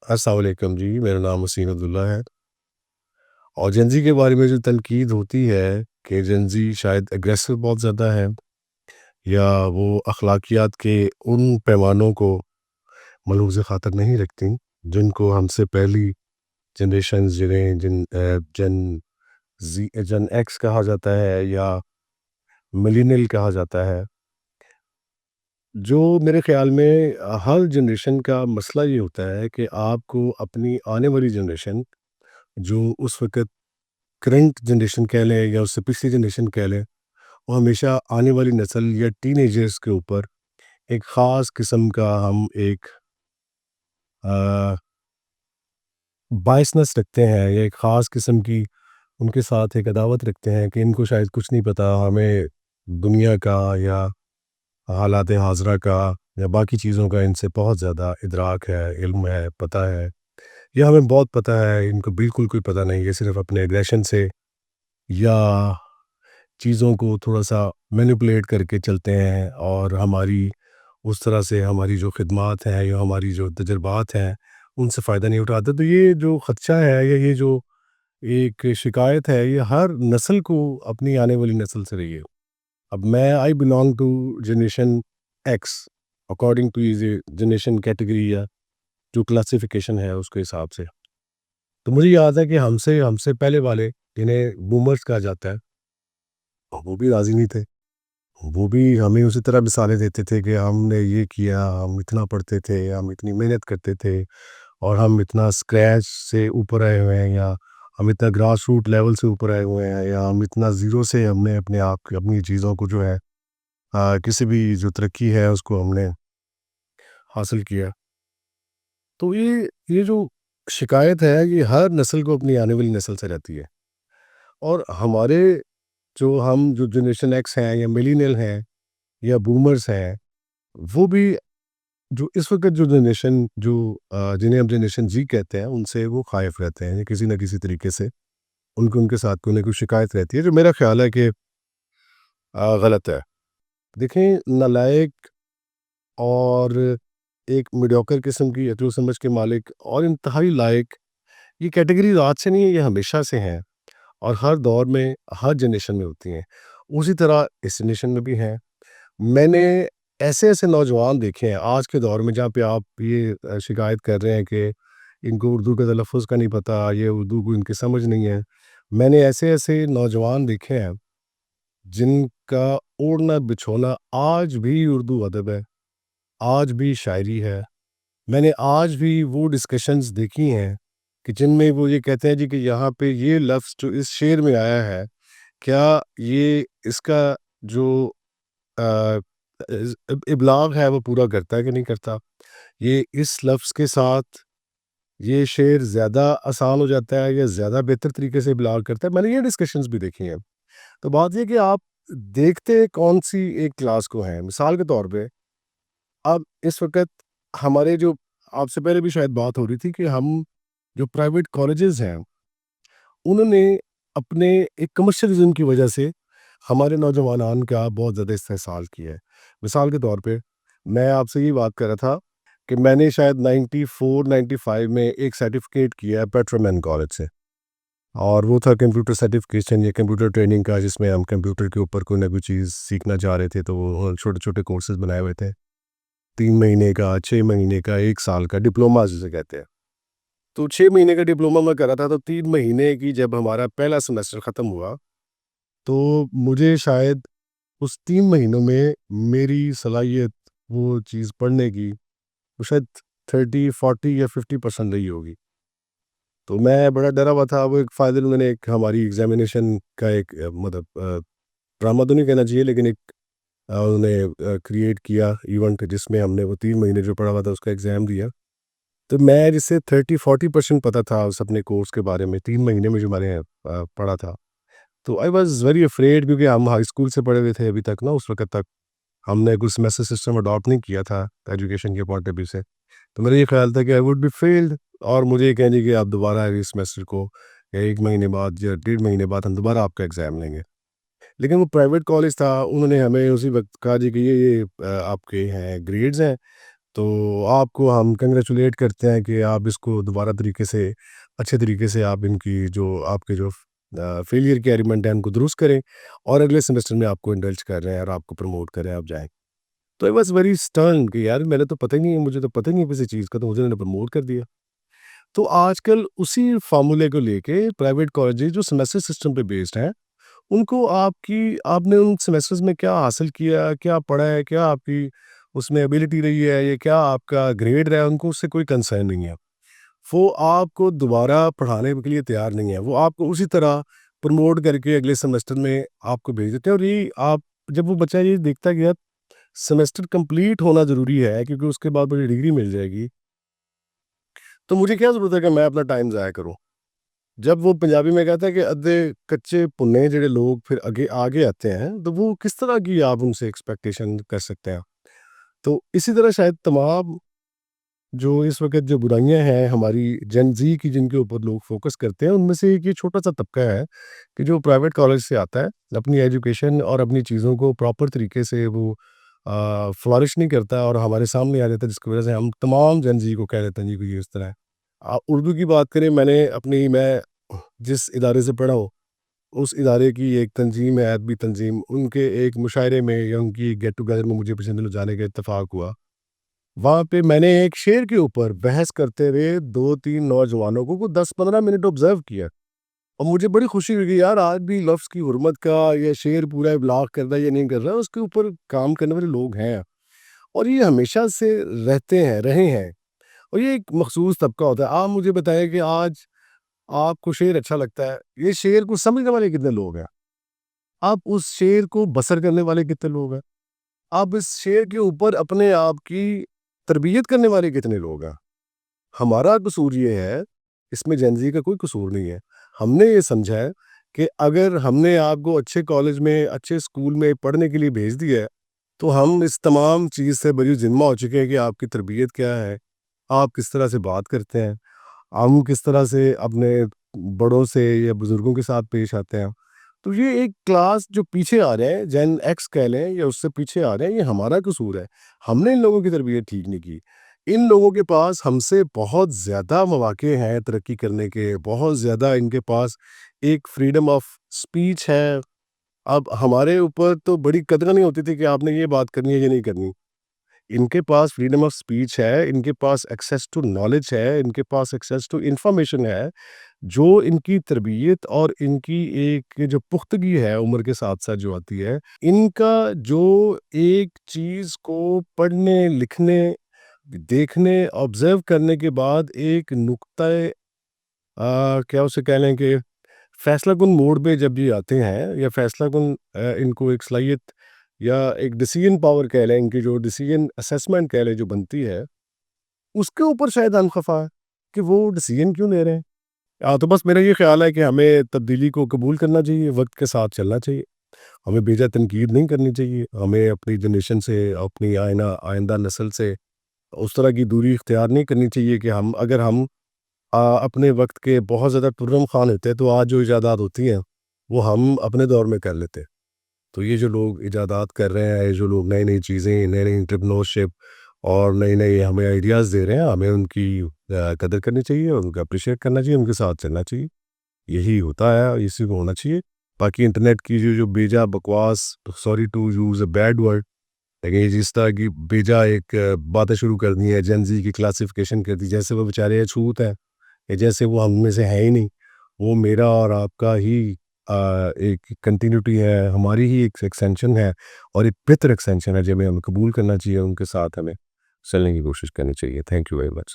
السلام علیکم جی، میرا نام حسین عبداللہ ہے اور جن زی کے بارے میں جو تنقید ہوتی ہے کہ جن زی شاید اگریسو بہت زیادہ ہے یا وہ اخلاقیات کے ان پیمانوں کو ملحوظ خاطر نہیں رکھتی جن کو ہم سے پہلی جنریشنز جنہیں جن جن ایکس کہا جاتا ہے یا ملینل کہا جاتا ہے، جو میرے خیال میں ہر جنریشن کا مسئلہ یہ ہوتا ہے کہ آپ کو اپنی آنے والی جنریشن جو اس وقت کرنٹ جنریشن کہہ لیں یا اس سے پچھلی جنریشن کہہ لیں، وہ ہمیشہ آنے والی نسل یا ٹین ایجرس کے اوپر ایک خاص قسم کا ہم ایک بائسنس رکھتے ہیں یا ایک خاص قسم کی ان کے ساتھ ایک عداوت رکھتے ہیں کہ ان کو شاید کچھ نہیں پتہ ہمیں دنیا کا یا حالات حاضرہ کا یا باقی چیزوں کا ان سے بہت زیادہ ادراک ہے، علم ہے، پتہ ہے، یا ہمیں بہت پتہ ہے ان کو بالکل کوئی پتہ نہیں، یہ صرف اپنے ایگریشن سے یا چیزوں کو تھوڑا سا مینیپولیٹ کر کے چلتے ہیں اور ہماری اس طرح سے ہماری جو خدمات ہیں یا ہماری جو تجربات ہیں ان سے فائدہ نہیں اٹھاتے۔ تو یہ جو خدشہ ہے یا یہ جو ایک شکایت ہے یہ ہر نسل کو اپنی آنے والی نسل سے رہی ہے۔ اب میں I belong to generation X according to یہ جنریشن کیٹیگری یا جو کلاسیفیکیشن ہے اس کے حساب سے۔ تو مجھے یاد ہے کہ ہم سے پہلے والے جنہیں بومرز کہا جاتا ہے وہ بھی راضی نہیں تھے، وہ بھی ہمیں اسی طرح مثالیں دیتے تھے کہ ہم نے یہ کیا، ہم اتنا پڑھتے تھے، ہم اتنی محنت کرتے تھے اور ہم اتنا اسکریچ سے اوپر آئے ہوئے ہیں، یا ہم اتنا گراس روٹ لیول سے اوپر آئے ہوئے ہیں، یا ہم اتنا زیرو سے ہم نے اپنے آپ اپنی چیزوں کو جو ہے کسی بھی جو ترقی ہے اس کو ہم نے حاصل کیا۔ تو یہ جو شکایت ہے یہ ہر نسل کو اپنی آنے والی نسل سے رہتی ہے، اور ہمارے جو جنریشن ایکس ہیں یا ملینل ہیں یا بومرز ہیں، وہ بھی جو اس وقت جو جنریشن جنہیں ہم جنریشن جی کہتے ہیں ان سے وہ خائف رہتے ہیں کسی نہ کسی طریقے سے، ان کے ساتھ کوئی نہ کوئی شکایت رہتی ہے جو میرا خیال ہے کہ غلط ہے۔ دیکھیں، نالائق اور ایک میڈیوکر قسم کی عقل و سمجھ کے مالک اور انتہائی لائق، یہ کیٹیگریز آج سے نہیں ہے، یہ ہمیشہ سے ہیں اور ہر دور میں ہر جنریشن میں ہوتی ہیں، اسی طرح اس جنریشن میں بھی ہیں۔ میں نے ایسے ایسے نوجوان دیکھے ہیں آج کے دور میں جہاں پہ آپ یہ شکایت کر رہے ہیں کہ ان کو اردو کے تلفظ کا نہیں پتہ، یہ اردو کو ان کی سمجھ نہیں ہے۔ میں نے ایسے ایسے نوجوان دیکھے ہیں جن کا اوڑھنا بچھونا آج بھی اردو ادب ہے، آج بھی شاعری ہے۔ میں نے آج بھی وہ ڈسکشنز دیکھی ہیں کہ جن میں وہ یہ کہتے ہیں جی کہ یہاں پہ یہ لفظ جو اس شعر میں آیا ہے، کیا یہ اس کا جو ابلاغ ہے وہ پورا کرتا ہے کہ نہیں کرتا، یہ اس لفظ کے ساتھ یہ شعر زیادہ آسان ہو جاتا ہے یا زیادہ بہتر طریقے سے ابلاغ کرتا ہے۔ میں نے یہ ڈسکشنز بھی دیکھی ہیں۔ تو بات یہ کہ آپ دیکھتے کون سی ایک کلاس کو ہیں، مثال کے طور پہ اب اس وقت ہمارے جو آپ سے پہلے بھی شاید بات ہو رہی تھی کہ ہم جو پرائیویٹ کالجز ہیں انہوں نے اپنے ایک کمرشلزم کی وجہ سے ہمارے نوجوانان کا بہت زیادہ استحصال کیا ہے۔ مثال کے طور پہ میں آپ سے یہ بات کر رہا تھا کہ میں نے شاید 94-95 میں ایک سرٹیفکیٹ کیا ہے پیٹرمین کالج سے، اور وہ تھا کمپیوٹر سرٹیفکیشن یا کمپیوٹر ٹریننگ کا، جس میں ہم کمپیوٹر کے اوپر کوئی نہ کوئی چیز سیکھنا چاہ رہے تھے۔ تو وہ چھوٹے چھوٹے کورسز بنائے ہوئے تھے، 3 مہینے کا، 6 مہینے کا، 1 سال کا ڈپلوما جسے کہتے ہیں۔ تو 6 مہینے کا ڈپلوما میں کر رہا تھا، تو 3 مہینے کی جب ہمارا پہلا سیمسٹر ختم ہوا تو مجھے شاید اس 3 مہینوں میں میری صلاحیت وہ چیز پڑھنے کی وہ شاید 30 40 یا 50% رہی ہوگی۔ تو میں بڑا ڈرا ہوا تھا۔ وہ ایک فائدہ انہوں نے ایک ہماری ایگزامینیشن کا ایک مطلب ڈرامہ تو نہیں کہنا چاہیے، لیکن ایک انہوں نے کریٹ کیا ایونٹ جس میں ہم نے وہ 3 مہینے جو پڑھا ہوا تھا اس کا ایگزام دیا۔ تو میں جس سے 30 40% پتہ تھا اس اپنے کورس کے بارے میں 3 مہینے میں جو میں نے پڑھا تھا، تو آئی واز ویری افریڈ، کیونکہ ہم ہائی اسکول سے پڑھے ہوئے تھے ابھی تک نا، اس وقت تک ہم نے کوئی سیمیسٹر سسٹم اڈاپٹ نہیں کیا تھا ایجوکیشن کے پوائنٹ آف ویو سے۔ تو میرا یہ خیال تھا کہ آئی ووڈ بی فیلڈ، اور مجھے یہ کہیں کہ آپ دوبارہ اس سیمیسٹر کو یا 1 مہینے بعد یا 1.5 مہینے بعد ہم دوبارہ آپ کا ایگزام لیں گے۔ لیکن وہ پرائیویٹ کالج تھا، انہوں نے ہمیں اسی وقت کہا جی کہ یہ آپ کے ہیں گریڈز ہیں، تو آپ کو ہم کنگریچولیٹ کرتے ہیں کہ آپ اس کو دوبارہ طریقے سے اچھے طریقے سے آپ ان کی جو آپ کے جو فیلئر کے ایلیمنٹ ہیں ان کو درست کریں، اور اگلے سیمسٹر میں آپ کو انڈلج کر رہے ہیں اور آپ کو پروموٹ کر رہے ہیں، آپ جائیں۔ تو اٹ واز ویری اسٹرن کہ یار میں نے تو پتہ ہی نہیں ہے، مجھے تو پتہ ہی نہیں ہے کسی چیز کا، تو مجھے انہوں نے پروموٹ کر دیا۔ تو آج کل اسی فارمولے کو لے کے پرائیویٹ کالجز جو سیمسٹر سسٹم پہ بیسڈ ہیں، ان کو آپ نے ان سیمسٹرز میں کیا حاصل کیا، کیا پڑھا ہے، کیا آپ کی اس میں ایبلٹی رہی ہے، یا کیا آپ کا گریڈ رہا ہے، ان کو اس سے کوئی کنسرن نہیں ہے۔ وہ آپ کو دوبارہ پڑھانے کے لیے تیار نہیں ہے، وہ آپ کو اسی طرح پروموٹ کر کے اگلے سیمسٹر میں آپ کو بھیج دیتے ہیں، اور یہ آپ جب وہ بچہ یہ دیکھتا ہے کہ یار سیمسٹر کمپلیٹ ہونا ضروری ہے کیونکہ اس کے بعد مجھے ڈگری مل جائے گی، تو مجھے کیا ضرورت ہے کہ میں اپنا ٹائم ضائع کروں؟ جب وہ پنجابی میں کہتا ہے کہ ادھے کچے پنے جڑے لوگ پھر آگے آگے آتے ہیں، تو وہ کس طرح کی آپ ان سے ایکسپیکٹیشن کر سکتے ہیں؟ تو اسی طرح شاید تمام جو اس وقت جو برائیاں ہیں ہماری جن زی کی، جن کے اوپر لوگ فوکس کرتے ہیں، ان میں سے ایک یہ چھوٹا سا طبقہ ہے کہ جو پرائیویٹ کالج سے آتا ہے، اپنی ایجوکیشن اور اپنی چیزوں کو پراپر طریقے سے وہ فلورش نہیں کرتا اور ہمارے سامنے آ جاتا ہے، جس کی وجہ سے ہم تمام جن زی کو کہہ دیتے ہیں جی کہ یہ اس طرح ہے۔ اردو کی بات کریں، میں جس ادارے سے پڑھا ہوں، اس ادارے کی ایک تنظیم ہے، ادبی تنظیم، ان کے ایک مشاعرے میں یا ان کی گیٹ ٹوگیدر میں مجھے پچھلے دنوں جانے کا اتفاق ہوا۔ وہاں پہ میں نے ایک شعر کے اوپر بحث کرتے ہوئے 2-3 نوجوانوں کو 10-15 منٹ آبزرو کیا، اور مجھے بڑی خوشی ہوئی کہ یار آج بھی لفظ کی حرمت کا یہ شعر پورا ابلاغ کر رہا ہے یا نہیں کر رہا، اس کے اوپر کام کرنے والے لوگ ہیں، اور یہ ہمیشہ سے رہے ہیں، اور یہ ایک مخصوص طبقہ ہوتا ہے۔ آپ مجھے بتائیں کہ آج آپ کو شعر اچھا لگتا ہے، یہ شعر کو سمجھنے والے کتنے لوگ ہیں؟ آپ اس شعر کو بسر کرنے والے کتنے لوگ ہیں؟ آپ اس شعر کے اوپر اپنے آپ کی تربیت کرنے والے کتنے لوگ ہیں؟ ہمارا قصور یہ ہے، اس میں جن زی کا کوئی قصور نہیں ہے۔ ہم نے یہ سمجھا ہے کہ اگر ہم نے آپ کو اچھے کالج میں، اچھے اسکول میں پڑھنے کے لیے بھیج دیا ہے، تو ہم اس تمام چیز سے بری ذمہ ہو چکے ہیں کہ آپ کی تربیت کیا ہے، آپ کس طرح سے بات کرتے ہیں، ہم کس طرح سے اپنے بڑوں سے یا بزرگوں کے ساتھ پیش آتے ہیں۔ تو یہ ایک کلاس جو پیچھے آ رہے ہیں، جین ایکس کہہ لیں یا اس سے پیچھے آ رہے ہیں، یہ ہمارا قصور ہے۔ ہم نے ان لوگوں کی تربیت ٹھیک نہیں کی۔ ان لوگوں کے پاس ہم سے بہت زیادہ مواقع ہیں ترقی کرنے کے، بہت زیادہ ان کے پاس ایک فریڈم آف اسپیچ ہے۔ اب ہمارے اوپر تو بڑی قدر نہیں ہوتی تھی کہ آپ نے یہ بات کرنی ہے یا نہیں کرنی۔ ان کے پاس فریڈم آف اسپیچ ہے، ان کے پاس ایکسیس ٹو نالج ہے، ان کے پاس ایکسیس ٹو انفارمیشن ہے، جو ان کی تربیت اور ان کی ایک جو پختگی ہے عمر کے ساتھ ساتھ جو آتی ہے، ان کا جو ایک چیز کو پڑھنے، لکھنے، دیکھنے، آبزرو کرنے کے بعد ایک نقطۂ کیا اسے کہہ لیں کہ فیصلہ کن موڑ پہ جب یہ آتے ہیں، یا فیصلہ کن ان کو ایک صلاحیت یا ایک ڈیسیژن پاور کہہ لیں، ان کی جو ڈیسیژن اسیسمنٹ کہہ لیں جو بنتی ہے، اس کے اوپر شاید ہم خفا ہے کہ وہ ڈیسیژن کیوں لے رہے ہیں۔ تو بس میرا یہ خیال ہے کہ ہمیں تبدیلی کو قبول کرنا چاہیے، وقت کے ساتھ چلنا چاہیے، ہمیں بیجا تنقید نہیں کرنی چاہیے، ہمیں اپنی جنریشن سے، اپنی آئندہ نسل سے اس طرح کی دوری اختیار نہیں کرنی چاہیے کہ اگر ہم اپنے وقت کے بہت زیادہ ترم خوان ہوتے ہیں، تو آج جو ایجادات ہوتی ہیں وہ ہم اپنے دور میں کر لیتے۔ تو یہ جو لوگ ایجادات کر رہے ہیں، یہ جو لوگ نئی نئی چیزیں، نئی نئی انٹرپرینورشپ اور نئی نئی ہمیں آئیڈیاز دے رہے ہیں، ہمیں ان کی قدر کرنی چاہیے، ان کا اپریشیٹ کرنا چاہیے، ان کے ساتھ چلنا چاہیے۔ یہی ہوتا ہے، اسی کو ہونا چاہیے۔ باقی انٹرنیٹ کی جو بیجا بکواس، sorry to use a bad word, لیکن یہ جس طرح کی بیجا ایک باتیں شروع کر دی ہیں، جن زی کی کلاسیفیکیشن کر دی، جیسے وہ بیچارے اچھوت ہیں، کہ جیسے وہ ہم میں سے ہے ہی نہیں، وہ میرا اور آپ کا ہی ایک کنٹینیوٹی ہے، ہماری ہی ایک ایکسٹینشن ہے، اور ایک بہتر ایکسٹینشن ہے، جب ہمیں قبول کرنا چاہیے، ان کے ساتھ ہمیں چلنے کی کوشش کرنی چاہیے۔ Thank you very much.